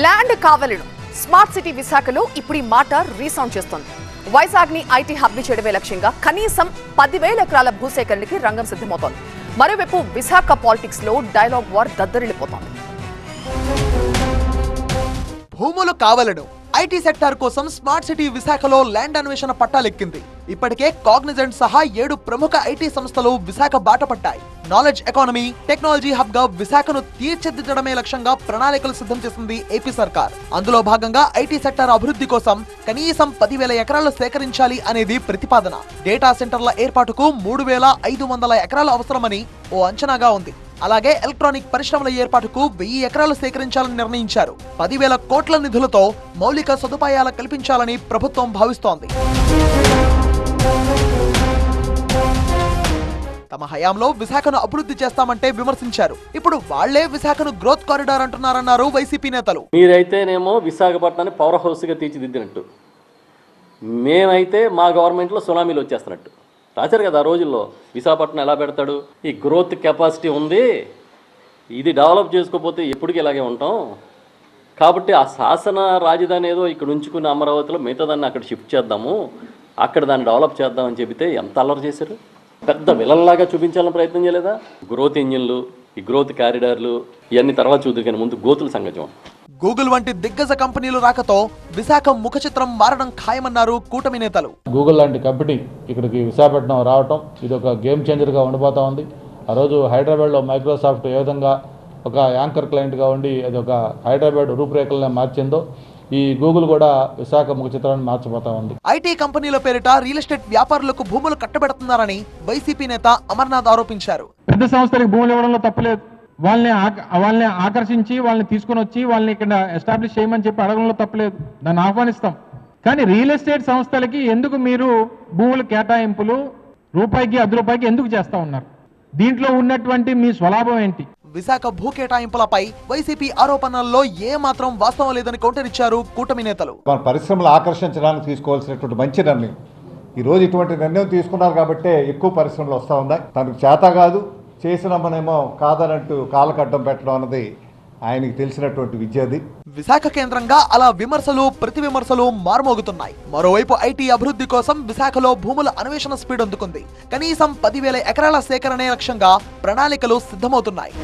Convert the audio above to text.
Land కావలను smart city విశాఖలో ఇప్పుడు ఈ మాట రీసౌండ్ చేస్తోంది. వైజాగ్ ని ఐటీ హబ్ ని చేయడమే లక్ష్యంగా కనీసం 10,000 ఎకరాల భూసేకరణకి రంగం సిద్ధమవుతోంది. మరోవైపు విశాఖ పాలిటిక్స్ లో డైలాగ్ వార్ దద్దరిల్లిపోతోంది. భూములు కావలను ఐటీ సెక్టార్ కోసం స్మార్ట్ సిటీ విశాఖలో ల్యాండ్ అన్వేషణ పట్టాలెక్కింది. ఇప్పటికే కాగ్నిజెంట్ సహా 7 ప్రముఖ ఐటీ సంస్థలు విశాఖ బాట పట్టాయి. నాలెడ్జ్ ఎకానమీ, టెక్నాలజీ హబ్ గా విశాఖను తీర్చిదిద్దడమే లక్ష్యంగా ప్రణాళికలు సిద్ధం చేసింది ఏపీ సర్కార్. అందులో భాగంగా ఐటీ సెక్టార్ అభివృద్ధి కోసం కనీసం 10,000 ఎకరాలు సేకరించాలి అనేది ప్రతిపాదన. డేటా సెంటర్ల ఏర్పాటుకు 3,500 ఎకరాలు అవసరమని ఓ అంచనాగా ఉంది. అలాగే ఎలక్ట్రానిక్ పరిశ్రమల ఏర్పాటుకు 1000 ఎకరాలు సేకరించాలని నిర్ణయించారు. 10,000 కోట్ల నిధులతో మౌలిక సదుపాయాలు కల్పించాలని ప్రభుత్వం భావిస్తోంది. తమ హయాంలో విశాఖను అభివృద్ధి చేస్తామంటే విమర్శించారు. ఇప్పుడు వాళ్లే విశాఖను గ్రోత్ కారిడార్ అంటున్నారన్నారు వైసీపీ నేతలు. మీరైతేనేమో విశాఖపట్నాన్ని పవర్ హౌస్గా తీర్చిదిద్దినట్టు, మేమైతే మా గవర్నమెంట్లో సునామీలు వచ్చేస్తున్నట్టు రాశారు కదా. ఆ రోజుల్లో విశాఖపట్నం ఎలా పెడతాడు, ఈ గ్రోత్ కెపాసిటీ ఉంది, ఇది డెవలప్ చేసుకోకపోతే ఎప్పటికీ ఇలాగే ఉంటాం కాబట్టి ఆ శాసన రాజధాని ఏదో ఇక్కడ ఉంచుకున్న అమరావతిలో మిగతాదాన్ని అక్కడ షిఫ్ట్ చేద్దాము, అక్కడ దాన్ని డెవలప్ చేద్దామని చెబితే ఎంత అల్లరి చేశారు. పెద్ద విలన్లాగా చూపించాలని ప్రయత్నం చేయలేదా? గ్రోత్ ఇంజిన్లు, ఈ గ్రోత్ కారిడార్లు ఇవన్నీ తర్వాత చూద్దాం, కానీ ముందు గోతుల సంగతి. గూగుల్ వంటి దిగ్గజ కంపెనీలు రాకతో విశాఖ ముఖ చిత్రం మారడం ఖాయమన్నారు కూటమి నేతలు. గూగుల్ లాంటి కంపెనీ ఇక్కడికి విశాఖపట్నం రావటం ఇది ఒక గేమ్ చేంజర్గా ఉండిపోతా ఉంది. ఆ రోజు హైదరాబాద్లో మైక్రోసాఫ్ట్ ఏ విధంగా ఒక యాంకర్ క్లయింట్గా ఉండి అది ఒక హైదరాబాద్ రూపురేఖలను మార్చిందో, ఈ గూగుల్ కూడా విశాఖ ముఖ చిత్రాన్ని మార్చిపోతా ఉంది. ఐటీ కంపెనీల పేరిట రియల్ ఎస్టేట్ వ్యాపారులకు భూములు కట్టబెడుతున్నారని వైసీపీ నేత అమర్నాథ్ ఆరోపించారు. పెద్ద సంస్థలకు భూములు ఇవ్వడంలో తప్పలేదు. వాళ్ళని ఆకర్షించి వాళ్ళని తీసుకుని వచ్చి వాళ్ళని ఇక్కడ ఎస్టాబ్లిష్ చేయమని చెప్పి అడగడంలో తప్పలేదు, దాన్ని ఆహ్వానిస్తాం. కానీ రియల్ ఎస్టేట్ సంస్థలకి ఎందుకు మీరు భూముల కేటాయింపులు రూపాయికి ₹10 ఎందుకు చేస్తా ఉన్నారు? దీంట్లో ఉన్నటువంటి మీ స్వలాభం ఏంటి? విశాఖ భూ కేటాయింపులపై వైసీపీ ఆరోపణల్లో ఏ మాత్రం వాస్తవం లేదని కౌంటర్ ఇచ్చారు కూటమి నేతలు. మన పరిశ్రమలు ఆకర్షించడానికి తీసుకోవాల్సినటువంటి మంచి నిర్ణయం. ఈ రోజు ఇటువంటి నిర్ణయం తీసుకున్నారు కాబట్టే ఎక్కువ పరిశ్రమలు వస్తూ ఉన్నాయి. తనకు చేత కాదు, చేసిన మనమేమో కాదనంటూ కాలకడ్డం పెట్టడం అన్నది ఆయనకి తెలిసినటువంటి విద్యది. విశాఖ కేంద్రంగా అలా విమర్శలు ప్రతి విమర్శలు మారుమోగుతున్నాయి. మరోవైపు ఐటీ అభివృద్ధి కోసం విశాఖలో భూముల అన్వేషణ స్పీడ్ అందుకుంది. కనీసం 10,000 ఎకరాల సేకరణే లక్ష్యంగా ప్రణాళికలు సిద్ధమవుతున్నాయి.